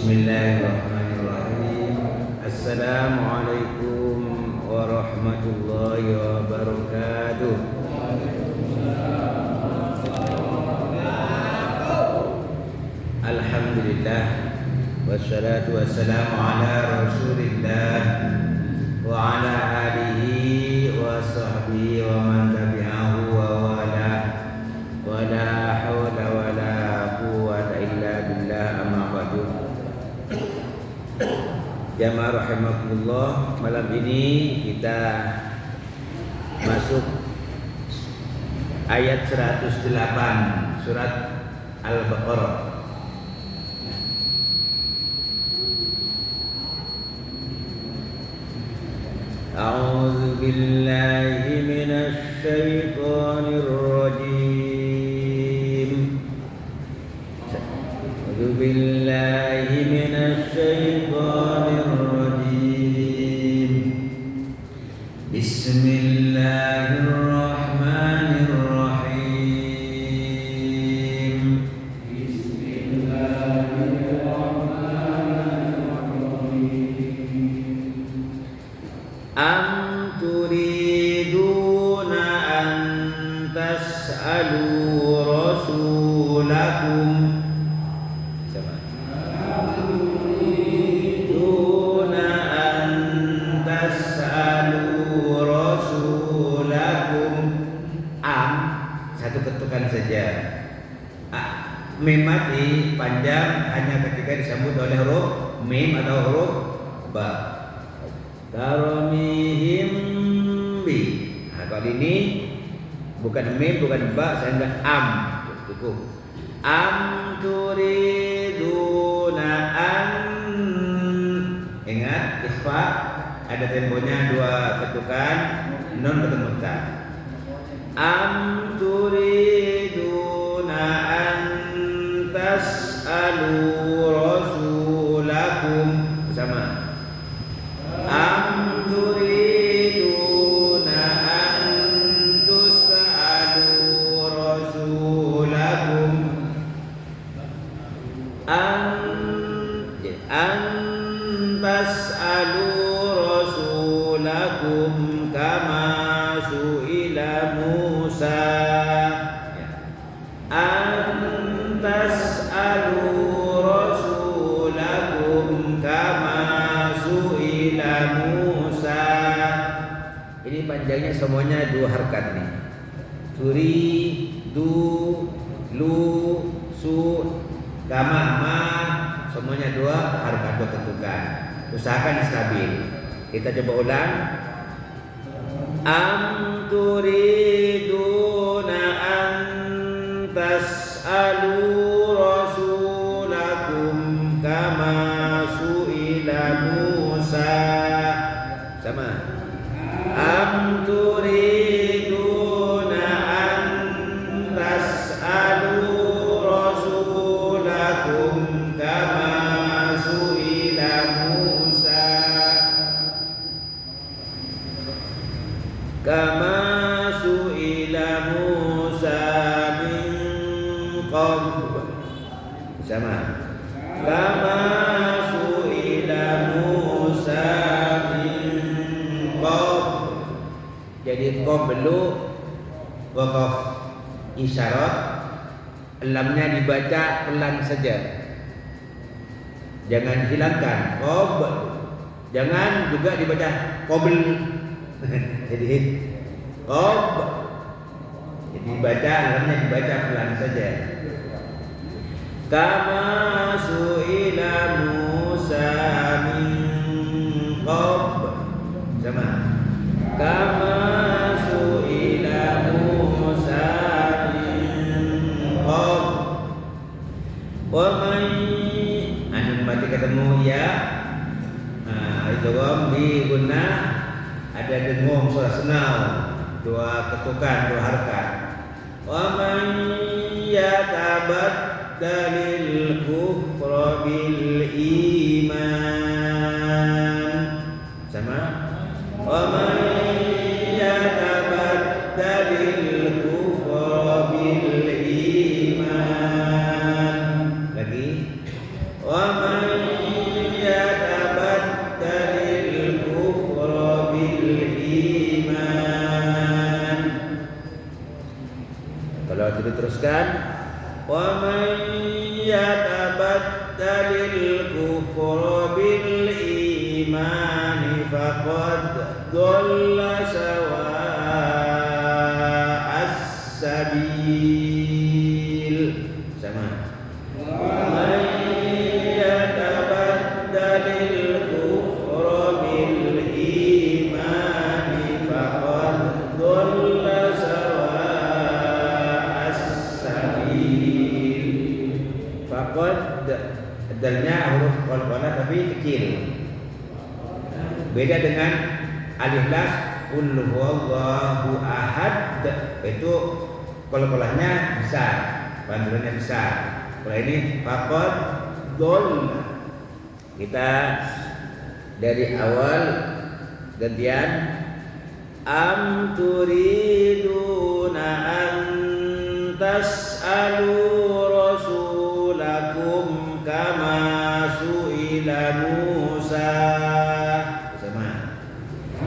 Bismillahirrahmanirrahim. Assalamualaikum warahmatullahi wabarakatuh. Alhamdulillah wassalatu wassalamu ala Rasulillah wa ala alihi wa sahbihi wa man tabi'ahu wa wala wa la hawla wa la quwwata illa billah, amma ba'du. Jamaah rahimakumullah, malam ini kita masuk ayat 108 surat Al-Baqarah. A'udzu billahi minasy syaithanir rajim. A'udzu billahi minasy syaithanir rajim. Bismillahirrahmanirrahim. Am turiduna an tas'alu rasulakum. Sama. Turiduna an tas'alu rasulakum. Am satu ketukan saja. Mim mati panjang hanya ketika disambut oleh huruf mim atau huruf ba. Taramihim bi. Nah, kalau ini bukan mim, bukan ba, sehingga am cukup. Am turiduna an. Ingat ikhfa ada temponya dua ketukan, nun ketemu ta. Am turiduna an tas'alu rasulakum. Bersama. Am turiduna an tus'alu rasulakum. An tas'alu rasulakum kama su'ila Musa. An tas'alu rasulakum kama su'ila Musa. Ini panjangnya semuanya dua harkat nih. Turi, du, lu, su, kama, ma, semuanya dua harkat, dua ketukan. Usahakan stabil. Kita coba ulang. Am turiduna an tas'alu rasulakum kama su'ila Musa. Sama. Am turiduna an tas'alu rasulakum kama su'ila Musa. Kama su'ila Musa min qabl. Sama. Kama su'ila Musa min qabl. Jadi qablu waqaf isyarat, lamnya dibaca pelan saja. Jangan hilangkan qabl. Jangan juga dibaca qabl. Jadi qabl. Jadi baca lamnya dibaca pelan saja. Kama su'ila Musa min qabl. Sama. Kama su'ila Musa min qabl. Wa man anu mati ketemu ya. Itu di guna ada dengung suara senau, dua ketukan, dua harkat. Wa man yatabaddalil kufra bil iman. Sama. Wa man yatabaddalil kufra bil iman. Lagi. Wa man yatabaddalil kufra bil iman. Kalau kita teruskan, wa man yatabaddalil kufra bil iman faqad dhalla sawa'as sabil. Sama. Wa man yatabaddalil kufra bil iman faqad dhalla sawa'as sabil. Faqad dalnya huruf qalqalah tapi kecil. Beda dengan alif lam qul huwallahu ahad, itu qalqalahnya besar, pandulannya besar. Kalau ini faqad dhalla. Kita dari awal gantian. Am turiduna an tas'alu rasulakum kama su'ila Musa. Sama.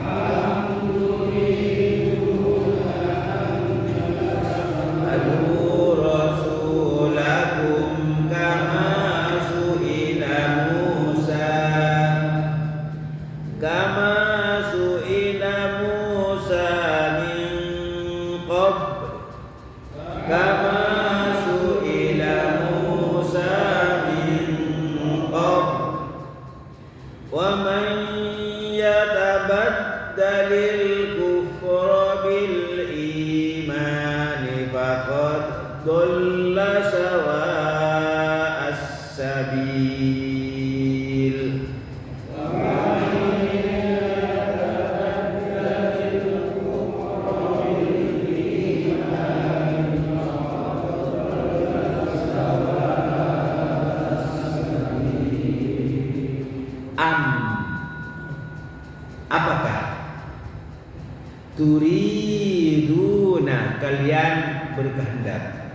Am turiduna an tas'alu rasulakum kama su'ila Musa. Kama su'ila Musa min qabl. Kama su'ila Musa min qabl. Wa man yatabaddalil kufra bil iman faqad dhalla sawa'as sabil. Apakah turiduna kalian berkehendak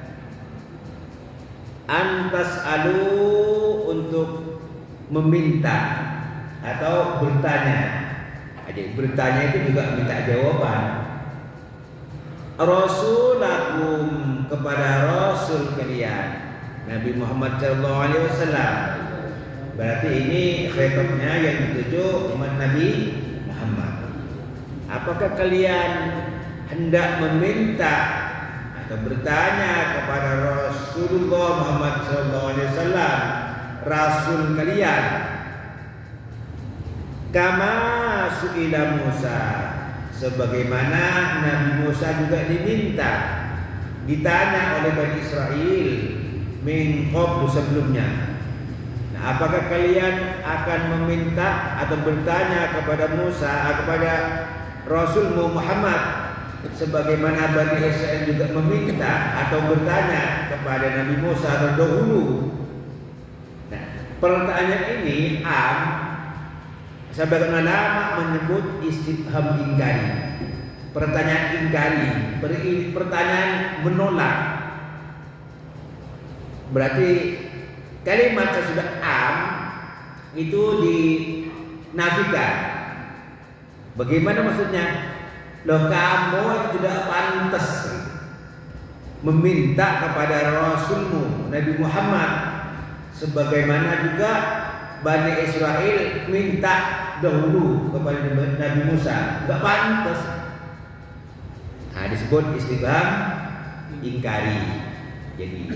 antas alu untuk meminta atau bertanya. Jadi bertanya itu juga minta jawaban. Rasulakum kepada Rasul kalian Nabi Muhammad SAW. Berarti ini khitabnya yang dituju umat Nabi Muhammad. Apakah kalian hendak meminta atau bertanya kepada Rasulullah Muhammad SAW, Rasul kalian, kama su'ila Musa, sebagaimana Nabi Musa juga diminta, ditanya oleh Bani Israel min qablu sebelumnya. Apakah kalian akan meminta atau bertanya kepada Musa, kepada Rasulmu Muhammad, sebagaimana Bani Israel juga meminta atau bertanya kepada Nabi Musa terdahulu? Nah, pertanyaan ini sebagian ulama menyebut istifham ingkari, pertanyaan ingkari, pertanyaan menolak. Berarti kalimat sesudah itu dinafikan. Bagaimana maksudnya? Loh, kamu tidak pantas meminta kepada Rasulmu Nabi Muhammad, sebagaimana juga Bani Israel minta dahulu kepada Nabi Musa. Tidak pantas. Nah, disebut istifham ingkari. Jadi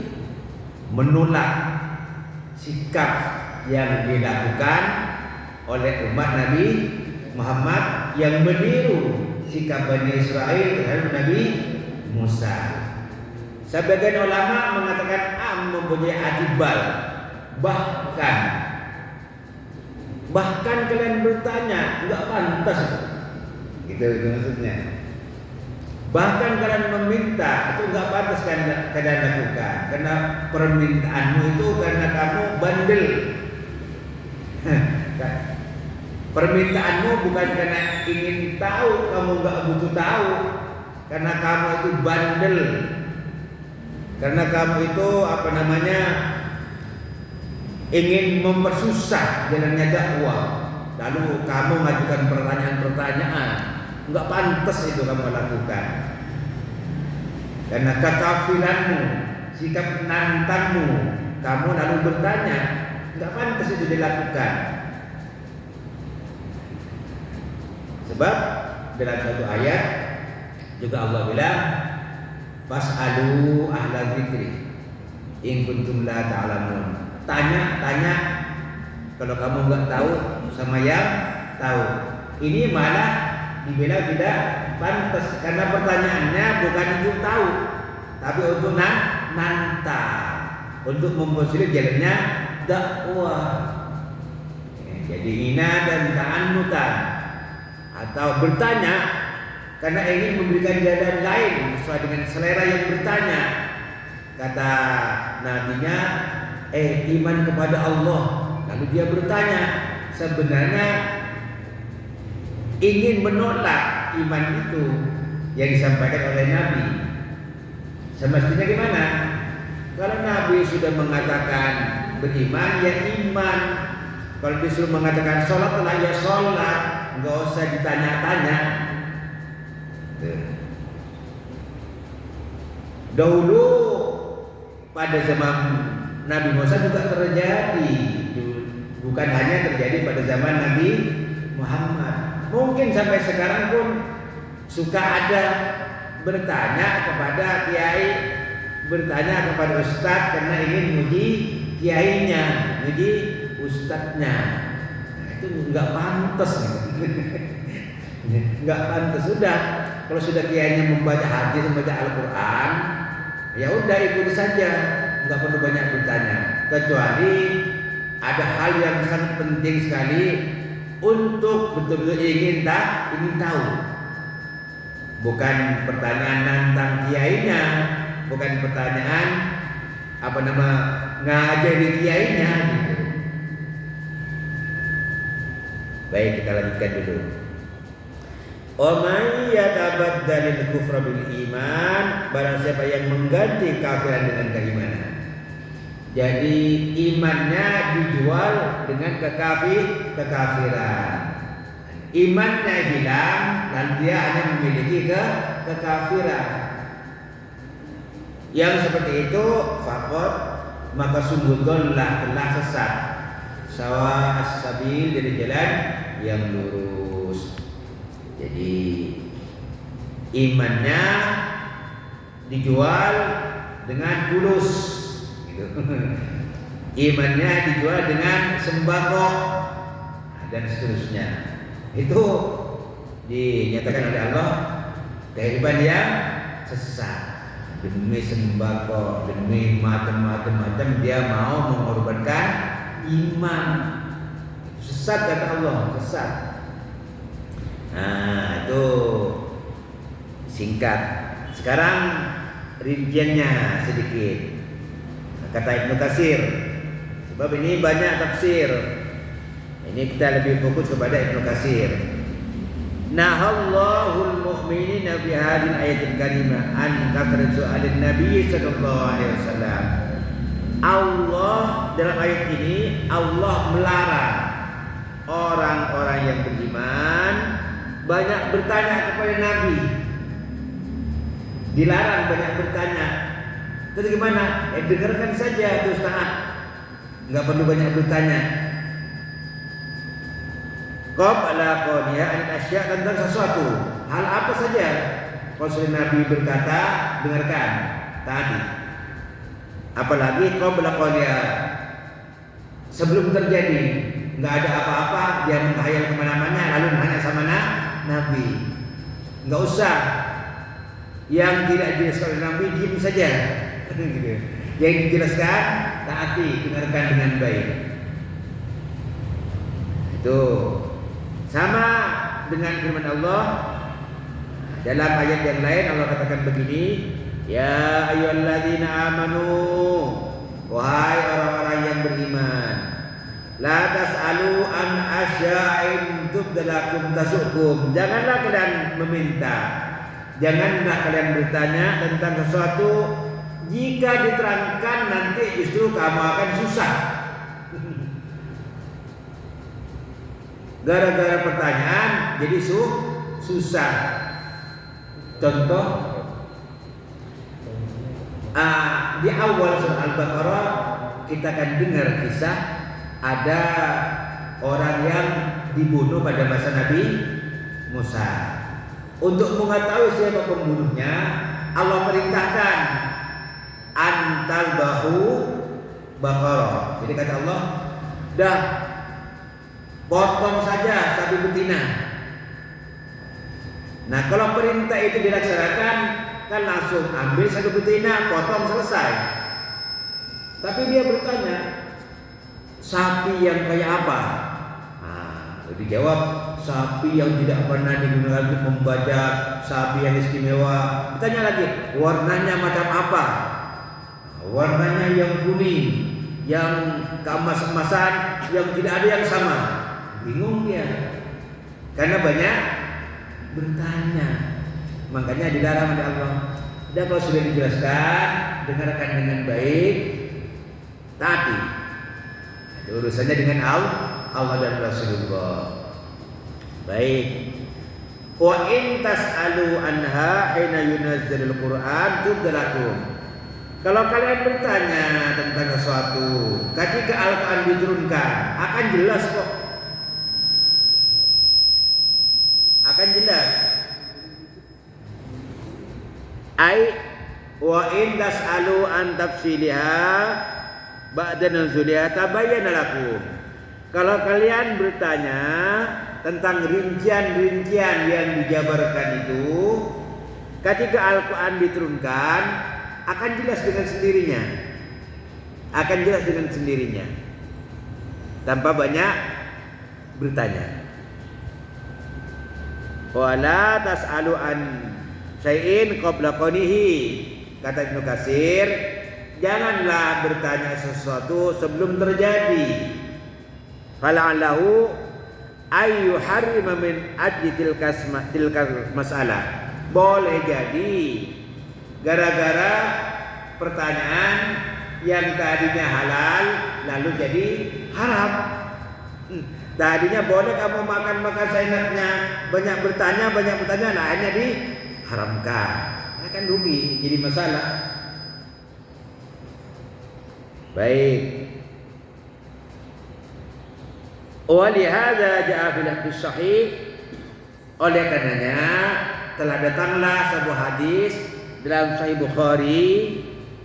menolak sikap yang dilakukan oleh umat Nabi Muhammad yang meniru sikap Bani Israel terhadap Nabi Musa. Sebagian ulama mengatakan mempunyai atibal, bahkan kalian bertanya enggak pantas, gitu maksudnya. Bahkan kalian meminta itu enggak pantas kalian lakukan, karena permintaanmu itu karena kamu bandel. Permintaanmu bukan karena ingin tahu, kamu enggak butuh tahu, karena kamu itu bandel, karena kamu itu ingin mempersusah jalannya dakwah, lalu kamu mengajukan pertanyaan-pertanyaan, enggak pantas itu kamu lakukan. Karena kekafiranmu, sikap nantangmu, kamu lalu bertanya, enggak pantas itu dilakukan. Sebab dalam satu ayat juga Allah bilang, fas'alu ahla dzikri in kuntum la ta'lamun. Tanya kalau kamu enggak tahu sama yang tahu. Ini malah dibilang tidak pantas karena pertanyaannya bukan untuk tahu, tapi untuk nantang, untuk mempersulit jalannya dakwah. Jadi hina dan ta'annutan atau bertanya karena ingin memberikan jalan lain sesuai dengan selera yang bertanya. Kata nabinya, iman kepada Allah. Lalu dia bertanya, sebenarnya ingin menolak iman itu yang disampaikan oleh Nabi. Semestinya gimana? Kalau Nabi sudah mengatakan beriman, ya iman. Kalau disuruh mengatakan sholat, ya sholat. Enggak usah ditanya-tanya. Dahulu pada zaman Nabi Musa juga terjadi, bukan hanya terjadi pada zaman Nabi Muhammad. Mungkin sampai sekarang pun suka ada bertanya kepada kiai, bertanya kepada ustadz karena ingin muji kiainya, muji ustadznya. Nah, itu nggak pantas, nggak pantas. Sudah, kalau sudah kiainya membaca hadis, membaca Al-Quran, ya udah ikuti saja, nggak perlu banyak bertanya. Kecuali ada hal yang sangat penting sekali untuk betul-betul ingin tahu. Bukan pertanyaan tentang kiainya, bukan pertanyaan ngajari kiainya gitu. Baik, kita lanjutkan dulu. Omay yatabaddalil kufra bil iman, barang siapa yang mengganti kafiran dengan keimanan. Jadi imannya dijual dengan kekafiran. Imannya hilang dan dia hanya memiliki kekafiran. Yang seperti itu faqad, maka sungguh telah sesat. Sawa as-sabil, dari jalan yang lurus. Jadi imannya dijual dengan fulus gitu. Imannya dijual dengan sembako dan seterusnya. Itu dinyatakan oleh Allah kehidupan yang sesat. Demi sembako, demi macam-macam dia mau mengorbankan iman. Sesat kata Allah, sesat. Nah, itu singkat. Sekarang rinciannya sedikit. Kata Ibnu Katsir. Sebab ini banyak tafsir. Ini kita lebih fokus kepada Ibnu Katsir. Nahallahul mu'minina fi hadhihi ayatil karimah an kasrat su'alin Nabi sallallahu alaihi wasallam. Allah dalam ayat ini Allah melarang orang-orang yang beriman banyak bertanya kepada Nabi. Dilarang banyak bertanya. Terus gimana? Dengarkan saja terus taat. Enggak perlu banyak bertanya. Qabla qawliha an asya, tentang sesuatu, hal apa saja. Kalau Nabi berkata, dengarkan, taati. Apalagi qabla qawliha, sebelum terjadi, enggak ada apa-apa, dia menghayal kemana-mana lalu nanya sama Nabi. Enggak usah. Yang tidak dijelaskan oleh Nabi diam saja. Yang dijelaskan taati, dengarkan dengan baik. Itu sama dengan firman Allah dalam ayat yang lain. Allah katakan begini, ya ayyuhalladzina amanu, wahai orang-orang yang beriman, la tas'alu an asya'in tubdalakum tasukum. Janganlah kalian meminta, janganlah kalian bertanya tentang sesuatu jika diterangkan nanti justru kamu akan susah. Gara-gara pertanyaan jadi susah. Contoh di awal surah Al-Baqarah kita akan dengar kisah ada orang yang dibunuh pada masa Nabi Musa. Untuk mengetahui siapa pembunuhnya, Allah perintahkan antal bahu Baqarah. Jadi kata Allah, dah potong saja sapi betina. Nah kalau perintah itu dilaksanakan, kan langsung ambil sapi betina, potong, selesai. Tapi dia bertanya, sapi yang kayak apa? Nah, dijawab, sapi yang tidak pernah digunakan untuk membajak, sapi yang istimewa. Bertanya lagi, warnanya macam apa? Nah, warnanya yang kuning, yang keemas-emasan, yang tidak ada yang sama. Bingung dia, karena banyak bertanya. Makanya dilarang oleh Allah. Dan kalau sudah dijelaskan, dengarkan dengan baik, taati. Itu urusannya dengan Allah dan Rasulullah. Baik. Wa in tas'alu anha hina yunazzalul Qur'an tudlakum. Kalau kalian bertanya tentang sesuatu ketika Al-Qur'an diturunkan, akan jelas kok. Akan jelas. Ai wa in tas'alu an tafsiliha ba'da nuzuliha tabayyana lakum. Kalau kalian bertanya tentang rincian-rincian yang dijabarkan itu ketika Al-Qur'an diturunkan, akan jelas dengan sendirinya. Akan jelas dengan sendirinya. Tanpa banyak bertanya. Wala tas'alu an syai'in qabla qanihi. Kata Ibnu Katsir, janganlah bertanya sesuatu sebelum terjadi. Fala'allahu ayu harrima min ajli tilka masalah. Boleh jadi gara-gara pertanyaan yang tadinya halal lalu jadi haram. Tadinya boleh kamu makan seenaknya, banyak bertanya, nah akhirnya diharamkan. Akan rugi, jadi masalah. Baik. Walihada ja'a fil hadits sahih. Oleh karenanya telah datanglah sebuah hadis dalam Sahih Bukhari,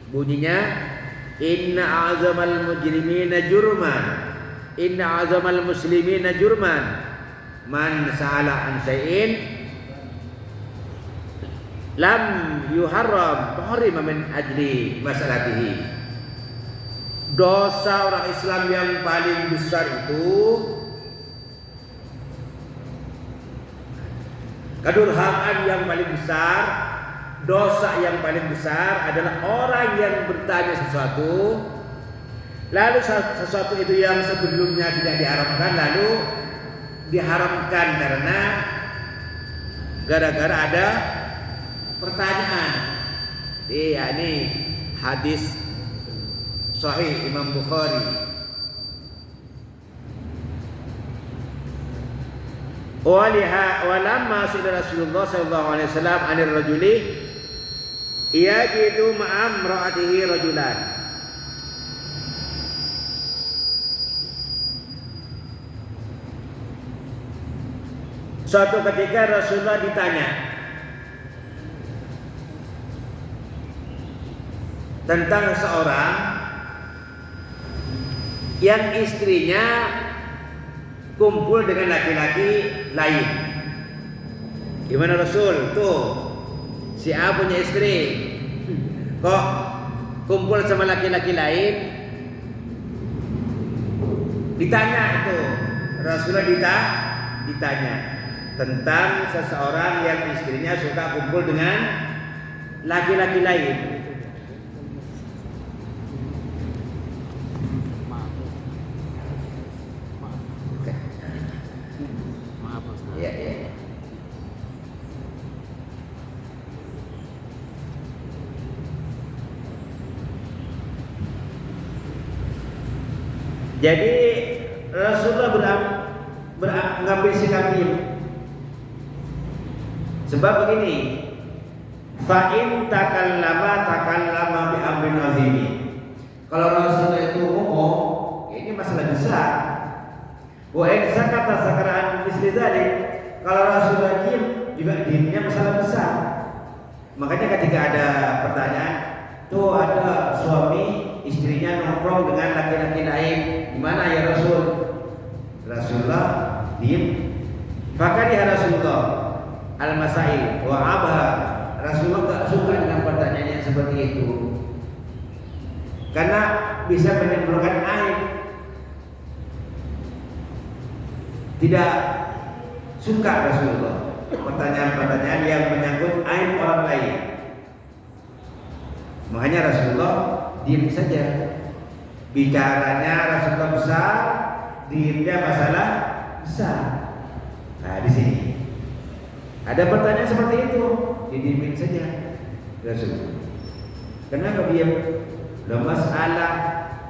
bunyinya inna a'zamal mujrimina jurman, inna a'zamal muslimina jurman man sa'ala an syai'in lam yuharram harima min ajli masalatihi. Dosa orang Islam yang paling besar itu, kedurhakaan yang paling besar, dosa yang paling besar adalah orang yang bertanya sesuatu, lalu sesuatu itu yang sebelumnya tidak diharamkan lalu diharamkan karena gara-gara ada pertanyaan. Iya, ini hadis Sahih Imam Bukhari. Walamma sudah Rasulullah sallallahu alaihi wasallam anir rajuli yajidu ma'am ra'atihi rajulan. Suatu ketika Rasulullah ditanya tentang seorang yang istrinya kumpul dengan laki-laki lain. Gimana Rasul? Tuh, si A punya istri, kok kumpul sama laki-laki lain? Ditanya itu, Rasulullah ditanya tentang seseorang yang istrinya suka kumpul dengan laki-laki lain. Jadi Rasulullah mengambil sikap diam. Sebab begini, fa in takallama bi amrin azimi. Kalau Rasulullah itu ngomong, ini masalah besar. Wa in sakata sakaraan misli dzalik. Kalau Rasulullah diam, juga diamnya masalah besar. Makanya ketika ada pertanyaan, tuh ada suami istrinya nongkrong dengan laki-laki lain, gimana ya Rasul? Rasulullah diam. Fakari ya Rasulullah al-masail wa abha. Rasulullah tak suka dengan pertanyaan yang seperti itu, karena bisa menimbulkan aib. Tidak suka Rasulullah pertanyaan-pertanyaan yang menyangkut aib orang lain. Makanya Rasulullah diam saja. Bicaranya Rasulullah besar, diamnya masalah besar. Nah, di sini ada pertanyaan seperti itu, didiamin saja Rasul. Kenapa diam? Masalah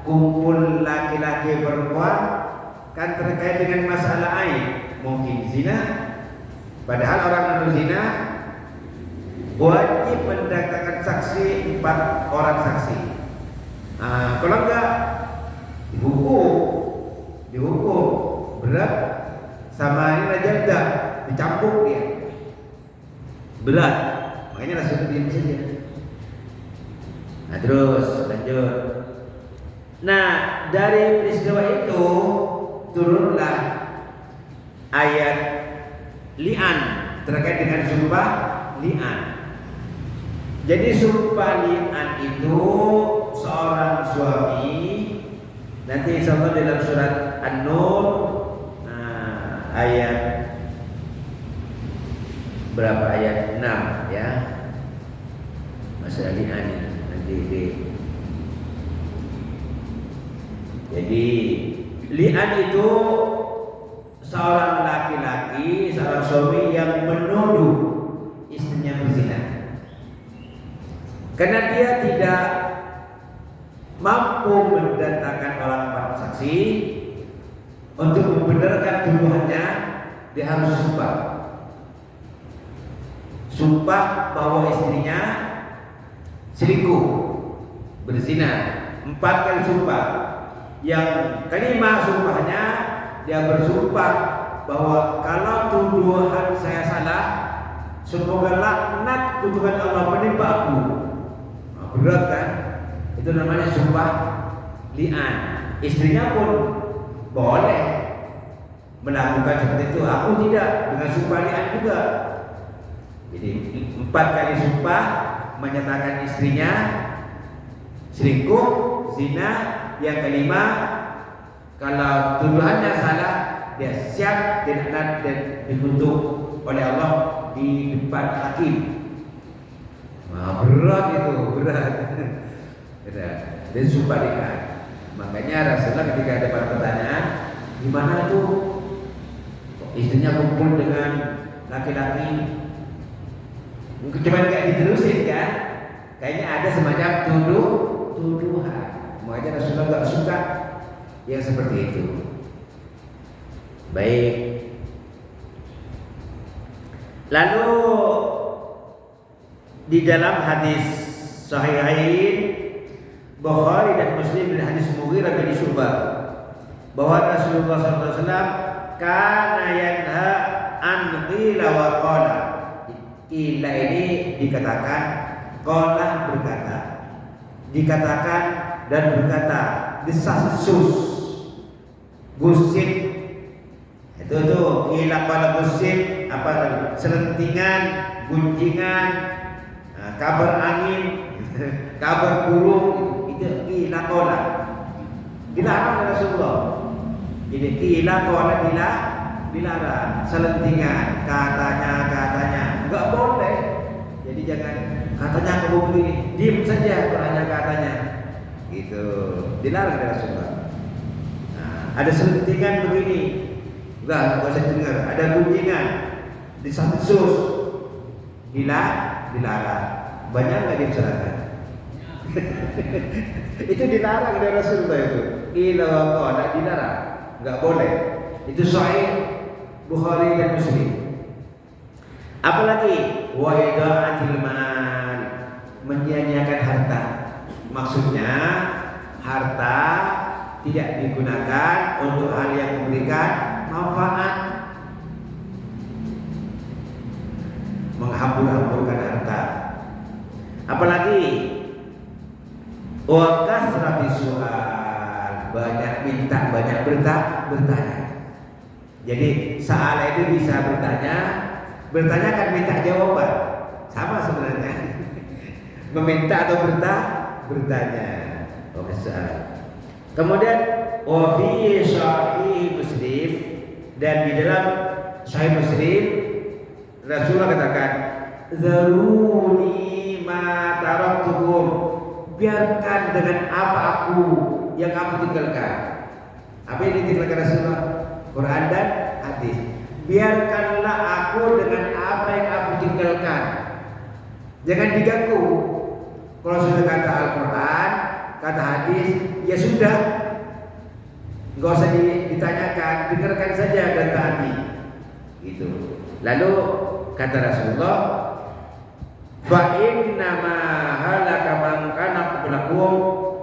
kumpul laki-laki perempuan kan terkait dengan masalah aib, mungkin zina. Padahal orang non-zina wajib mendatangkan saksi 4 orang saksi. Nah, kalau enggak dihukum berat sama ini jalda, dicampur dia. Berat. Makanya Rasul diam saja. Nah, terus lanjut. Nah, dari peristiwa itu turunlah ayat li'an terkait dengan sumpah li'an. Jadi sumpah li'an itu seorang suami, nanti insyaallah dalam surat An-Nur ayat berapa, ayat 6 ya. Masalah li'an ini nanti jadi li'an itu seorang laki-laki, seorang suami yang menuduh istrinya berzina karena dia tidak mampu mendatangkan orang 4 saksi untuk membenarkan tuduhannya. Dia harus sumpah bahwa istrinya selingkuh, berzina, 4 kali sumpah. Yang kelima sumpahnya dia bersumpah bahwa kalau tuduhan saya salah, semoga laknat kutukan Allah menimpa aku. Nah, berat kan? Itu namanya sumpah li'an. Istrinya pun boleh melakukan seperti itu. Aku tidak, dengan sumpah li'an juga. Jadi 4 kali sumpah menyatakan istrinya selingkuh, zina. Yang kelima, kalau tuduhannya salah, dia siap dilaknat dan dikutuk oleh Allah di depan hakim. Nah, berat itu, berat. Dan sumpah li'an. Makanya Rasulullah ketika ada pertanyaan, gimana tuh istrinya kumpul dengan laki-laki, cuma nggak diterusin kan? Kayaknya ada semacam tuduhan. Makanya Rasulullah nggak suka yang seperti itu. Baik. Lalu di dalam hadis Sahihain Bukhari dan Muslim dari hadis Mughirah bin Syu'bah bahwa Rasulullah SAW kana yanha an qila wa qala. Qila ini dikatakan, qala berkata, dikatakan dan berkata, desas-desus, gusip. Itu tuh qila qala gusip, apa selentingan, gunjingan, kabar angin, kabar burung, itu qila qala. Dilarang oleh Rasulullah. Jadi qila qala dilarang, selentingan, katanya, enggak boleh. Jadi jangan katanya kamu begini, diam saja kalau katanya. Gitu, dilarang oleh Rasulullah. Nah, ada selentingan begini, enggak usah dengar. Ada gunjingan, disasus, dilarang. Banyak nggak diserahkan? Itu dilarang oleh Rasulullah itu. Qila wa qala, dilarang, nggak boleh. Itu sahih Bukhari dan Muslim. Apalagi wa idaatil mal, menyia-nyiakan harta. Maksudnya harta tidak digunakan untuk hal yang memberikan manfaat, menghambur-hamburkan harta. Apalagi wa kasrati su'al, banyak minta, banyak bertanya. Jadi sa'ala itu bisa bertanya kan minta jawaban, sama sebenarnya. Meminta atau bertanya. Oke, kemudian wa fi sahih Muslim, dan di dalam sahih Muslim Rasulullah katakan, zaruni ma taraktukum, biarkan dengan apa yang aku tinggalkan. Apa yang ditinggalkan Rasulullah? Quran dan hadis. Biarkanlah aku dengan apa yang aku tinggalkan. Jangan diganggu. Kalau sudah kata Al-Quran, kata hadis, ya sudah, nggak usah ditanyakan, dengarkan saja dan taati. Gitu. Lalu kata Rasulullah, fa inna ma halaka man kana qablakum,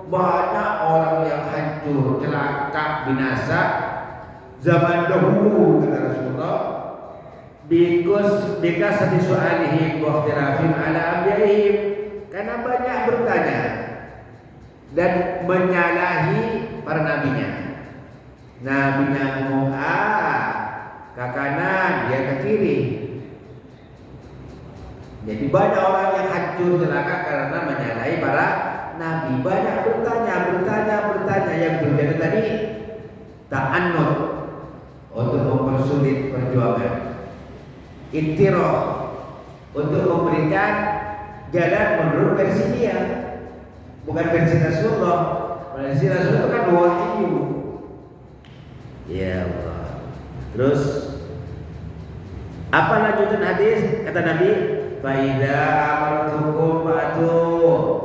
banyak orang yang hancur, celaka, binasa zaman dahulu, kata Rasulullah, bikasati su'alihim wa ikhtirafihim ala anbiya'ihim, karena banyak bertanya dan menyalahi para nabinya. Nabinya ngomong A, ke kanan, dia ke kiri. Jadi banyak orang yang hancur celaka karena menyalahi para nabi. Banyak bertanya. Yang terjadi tadi ta'annud, untuk mempersulit perjuangan, ittirah, untuk memberikan jalan menurut versi dia, bukan versi Rasulullah. Versi Rasulullah itu kan wahyu. Ya Allah. Terus apa lanjutan hadis? Kata Nabi, fa idza amartukum fa'tu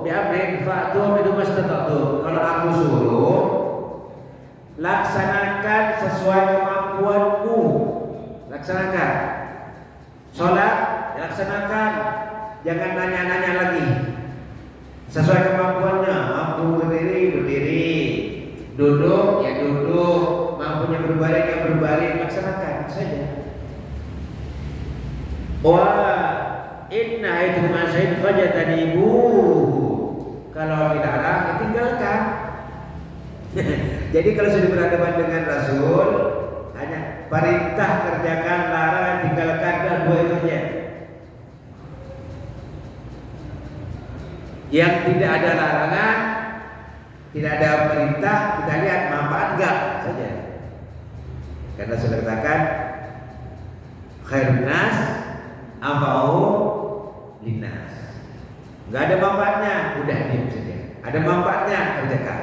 bi amrin fa'tu min mastata'tu. Kalau aku suruh, laksanakan sesuai kemampuanmu. Laksanakan. Sholat, laksanakan. Jangan nanya-nanya lagi. Sesuai kemampuannya. Mampu berdiri. Duduk, ya duduk. Mampunya berbaring, ya berbaring. Laksanakan saja. Wah, inna itu masyid fajatanibu. Kalau dilarang, ya tinggalkan. Jadi kalau sudah berhadapan dengan Rasul, hanya perintah kerjakan, larangan tinggalkan, dan dua itu aja. Yang tidak ada larangan, tidak ada perintah, kita lihat manfaat enggak saja. Karena sudah katakan khairun nas anfa'u linnas. Enggak ada manfaatnya, udah diam saja. Ada manfaatnya, kerjakan.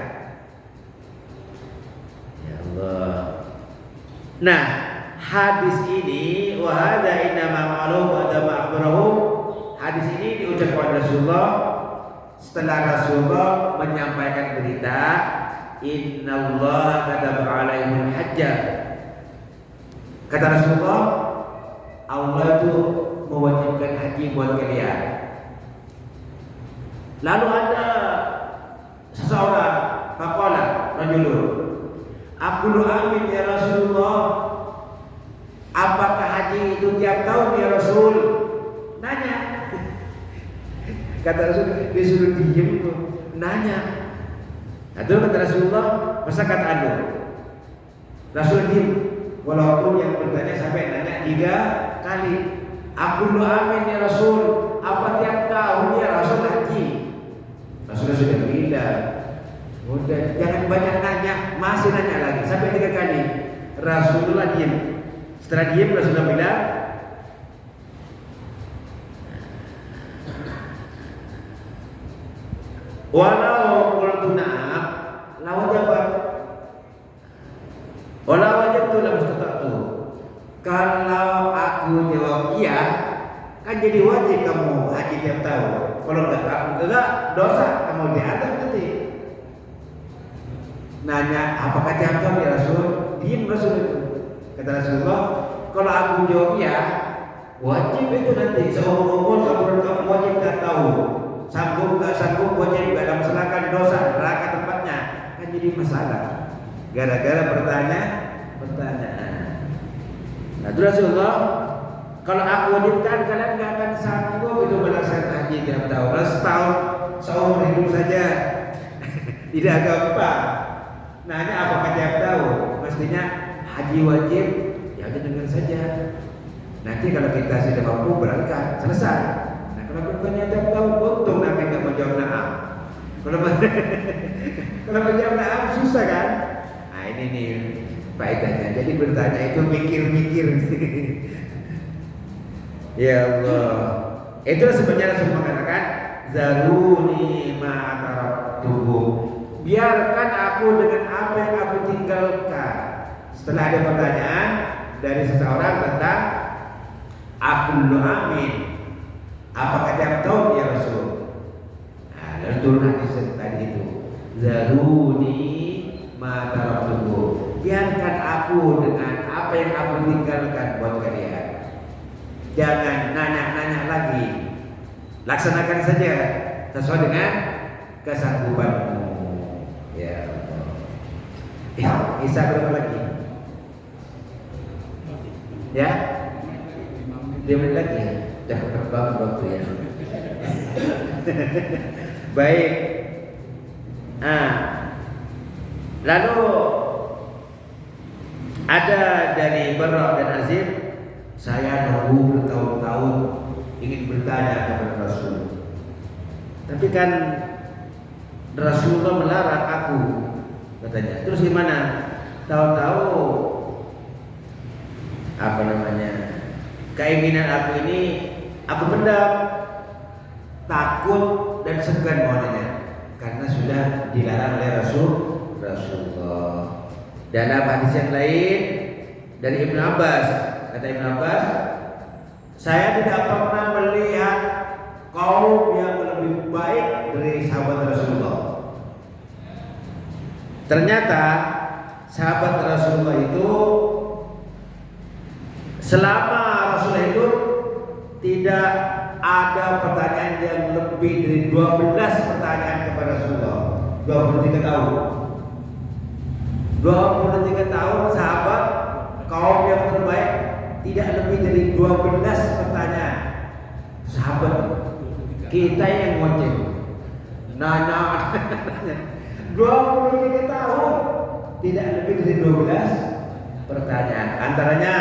Nah, hadis ini wa hadza innama ma'luhu wa ma akhbarahu. Hadis ini diucapkan Rasulullah setelah Rasulullah menyampaikan berita, innallaha kataba 'alaihimul hajja. Kata Rasulullah, Allah itu mewajibkan haji buat kalian. Lalu ada seseorang, faqala rajulun, aqulu amin ya Rasulullah. Apakah haji itu tiap tahun ya Rasul? Nanya. Kata Rasul, disuruh diem tuh, nanya. Nah, itu kata Rasulullah, masa kata anu? Rasul diem, walaupun yang bertanya sampai nanya 3 kali. Aqulu amin ya Rasul. Apa tiap tahun ya Rasul haji? Rasulullah sudah bilang, udah, jangan banyak nanya, masih nanya lagi sampai 3 kali. Rasulullah diam. Setelah diam, Rasulullah bilang, walau qultu na'am la wajabat wala wajabtu la mustata'tu. Kalau aku jawab iya, kan jadi wajib kamu haji tiap tahun. Kalau enggak dosa, kamu diatur nanti. Nanya apakah tiap tahun ya Rasul? Diam Rasul itu. Kata Rasulullah, kalau aku jawab ya, wajib itu nanti seumur-umur kamu wajib tak tahu. Sanggup gak sanggup wajib gak ada masalah kan dosa neraka tempatnya kan jadi masalah. Gara-gara pertanyaan. Nah, itu Rasulullah, kalau aku wajibkan kalian gak akan sanggup itu melaksanakan haji tiap tahun. Setahun seumur hidup saja tidak gampang. Nah, ini apakah tiap tahun? Mestinya haji wajib, ya udah dengar saja. Nanti kalau kita sudah mampu berangkat, selesai. Nah, kalau bukannya tiap tahun, untung namanya nggak menjawab na'am. Kalau menjawab na'am susah kan? Nah, ini nih faedahnya. Jadi bertanya itu mikir-mikir. Ya Allah. Itulah sebenarnya Rasul mengatakan, zaruni ma taraktuhu. Biarkan aku dengan apa yang aku tinggalkan. Setelah ada pertanyaan dari seseorang tentang Aqulu amin, apakah tiap tahun ya Rasul? Nah, lalu turun hadis tadi itu, zaruni ma taraktuhu. Biarkan aku dengan apa yang aku tinggalkan buat kalian. Jangan nanya-nanya lagi. Laksanakan saja sesuai dengan kesanggupanmu. Ya Allah. Isa berapa lagi? Ya? 5 menit lagi ya? Jangan terbang waktu ya. Baik. Lalu ada dari Bara dan Azib, saya nunggu bertahun-tahun ingin bertanya kepada Rasul. Tapi kan Rasulullah melarang aku, katanya. Terus gimana? Tahu-tahu apa namanya? Keinginan aku ini aku pendam, takut dan segan mohonnya karena sudah dilarang oleh Rasulullah. Dan ada hadis yang lain dari Ibnu Abbas, kata Ibnu Abbas, saya tidak pernah melihat kaum yang lebih baik dari sahabat Rasulullah. Ternyata sahabat Rasulullah itu selama Rasulullah itu tidak ada pertanyaan yang lebih dari 12 pertanyaan kepada Rasulullah. 23 tahun. 23 tahun sahabat kaum yang terbaik tidak lebih dari 12 pertanyaan. Sahabat kita yang ngoceh. Nanya 23 tahun tidak lebih dari 12 pertanyaan. Antaranya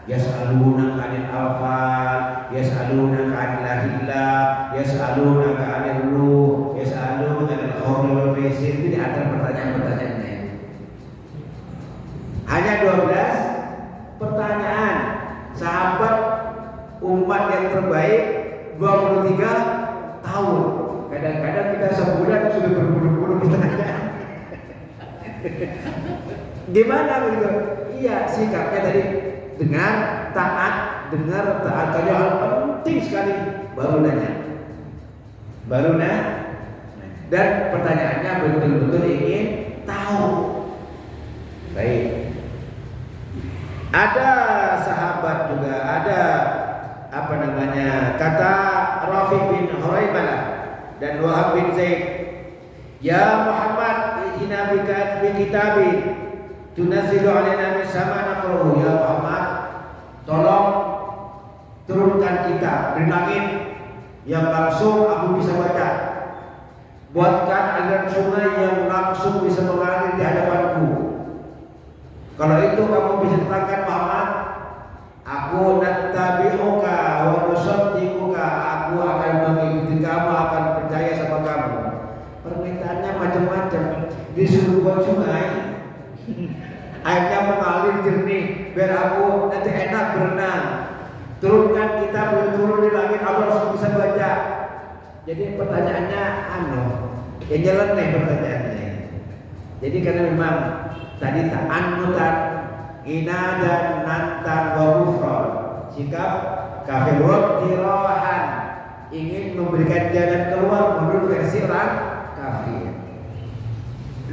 yas'alunaka 'anil anfal, yas'alunaka 'anil ahillah, yas'alunaka 'anil ruh, yas'alunaka 'anil khamri wal maisir. Itu di antara pertanyaan-pertanyaannya itu. Hanya 12 pertanyaan. Sahabat umat yang terbaik 23 tahun. Kadang-kadang kita sebulan sudah berpuluh-puluh pertanyaan. Gimana begitu? Iya, sikapnya tadi dengar taat tadi hal penting sekali baru nanya. Dan pertanyaannya betul-betul ingin tahu. Baik. Ada sahabat juga, ada apa namanya, kata Rafi bin Huraimalah dan Wahab bin Zaid, ya Muhammad itina bi kitabin tunazzilu alaina min sama naqruhu. Ya Muhammad, tolong turunkan kitab dari langit yang langsung aku bisa baca. Buatkan aliran sungai yang langsung bisa mengalir di hadapanku. Kalau itu kamu bisa terangkan Muhammad, aku nattabi'uka wa nusaddiquka, aku akan mengikuti kamu, akan percaya sama kamu. Permintaannya macam-macam. Disuruh buat sungai, airnya mengalir jernih, biar aku nanti enak berenang. Turunkan kitab yang turun di langit, aku harus bisa baca. Jadi pertanyaannya ya nyeleneh pertanyaannya. Jadi karena memang tadi ta'annutan, inadan, nantan, wa kufran, sikap kafir wa tirahan, ingin memberikan jalan keluar menurut versi orang kafir.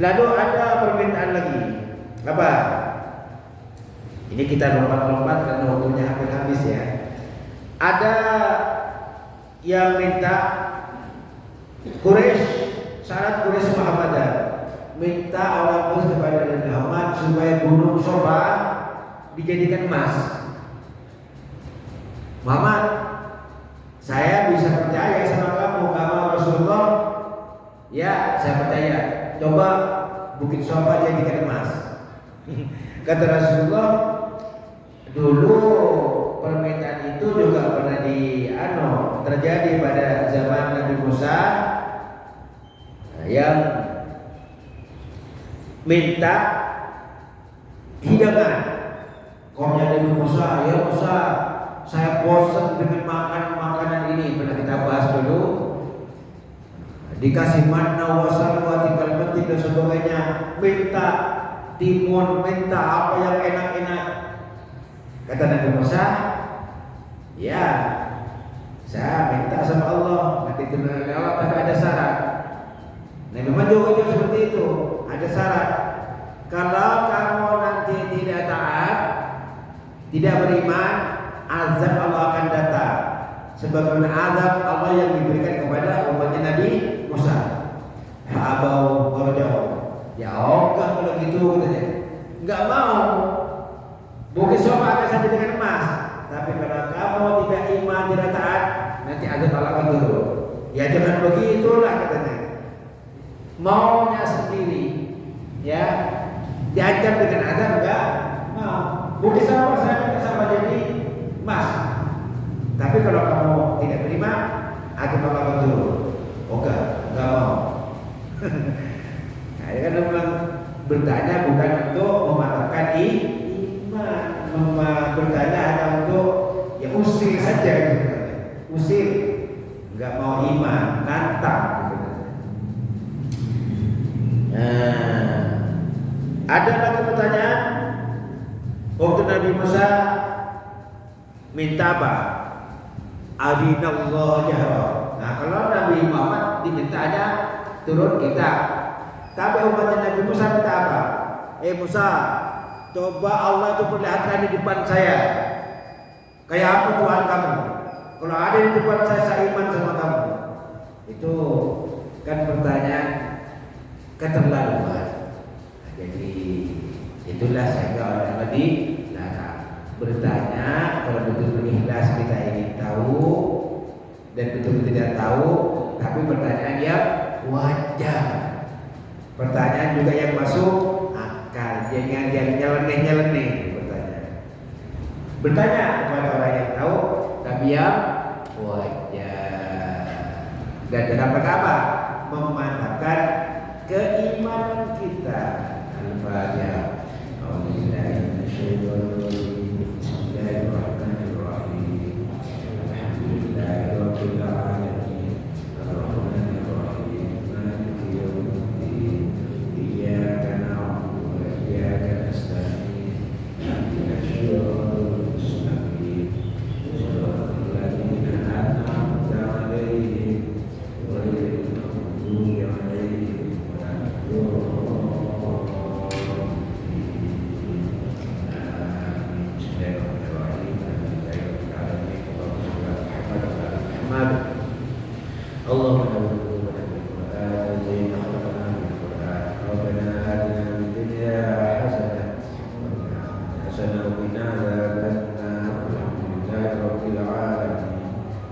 Lalu ada permintaan lagi. Apa? Ini Ini kita lompat-lompat karena waktunya hampir habis ya. Ada yang minta Quraisy, syarat Quraisy Muhammadan, minta orang Quraisy kepada Nabi Muhammad supaya gunung Safa dijadikan emas. Muhammad, saya bisa percaya sama kamu Rasulullah. Ya, saya percaya. Coba Bukit Safa jadikan emas. Kata Rasulullah, dulu permintaan itu juga pernah terjadi pada zaman Nabi Musa yang minta hidangan. Kaumnya Nabi Musa, ya Musa, saya bosan dengan makanan ini. Pernah kita bahas dulu. Dikasih manna wasalwa, tinggal petik dan sebagainya. Minta timun, minta apa yang enak-enak. Kata Nabi Musa, ya saya minta sama Allah, nanti turun dari Allah, tapi ada syarat. Nabi Muhammad juga seperti itu, ada syarat. Kalau kamu nanti tidak taat, tidak beriman, azab Allah akan datang. Sebagaimana azab Allah yang diberikan kepada umatnya Nabi Musa. Abau jauh. Ya ogah kalau gitu katanya. Enggak mau. Bukit Safa akan saja dengan emas. Tapi kalau kamu tidak iman, tidak taat, nanti azab Allah akan turun. Ya jangan begitulah katanya. Maunya sendiri, ya diancam dengan azab enggak mau. Bukit Safa saya minta sama jadi emas. Tapi kalau kamu tidak terima, azab Allah akan turun. Oke, enggak mau. Nah, kan memang bertanya bukan untuk mematahkan iman, bertanya hanya untuk ya usir saja gitu. Usir, enggak mau iman, nantang gitu. Ada lagi pertanyaan. Waktu Nabi Musa minta apa? Arinallah jahra. Nah, kalau Nabi Muhammad dimintanya turun kitab. Tapi umatnya Nabi Musa minta apa? Musa, coba Allah itu perlihatkan di depan saya. Kayak apa Tuhan kamu? Kalau ada di depan saya iman sama kamu. Itu kan pertanyaan keterlaluan. Jadi itulah sehingga orang lebih bertanya kalau betul-betul ikhlas kita ingin tahu dan betul-betul tidak tahu, tapi pertanyaan yang wajar, pertanyaan juga yang masuk akal, jangan yang nyeleneh bertanya kepada orang yang tahu, tapi yang wajar. Dan dalam apa? Memantapkan keimanan kita. Al-Fatihah.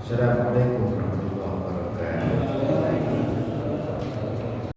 Salam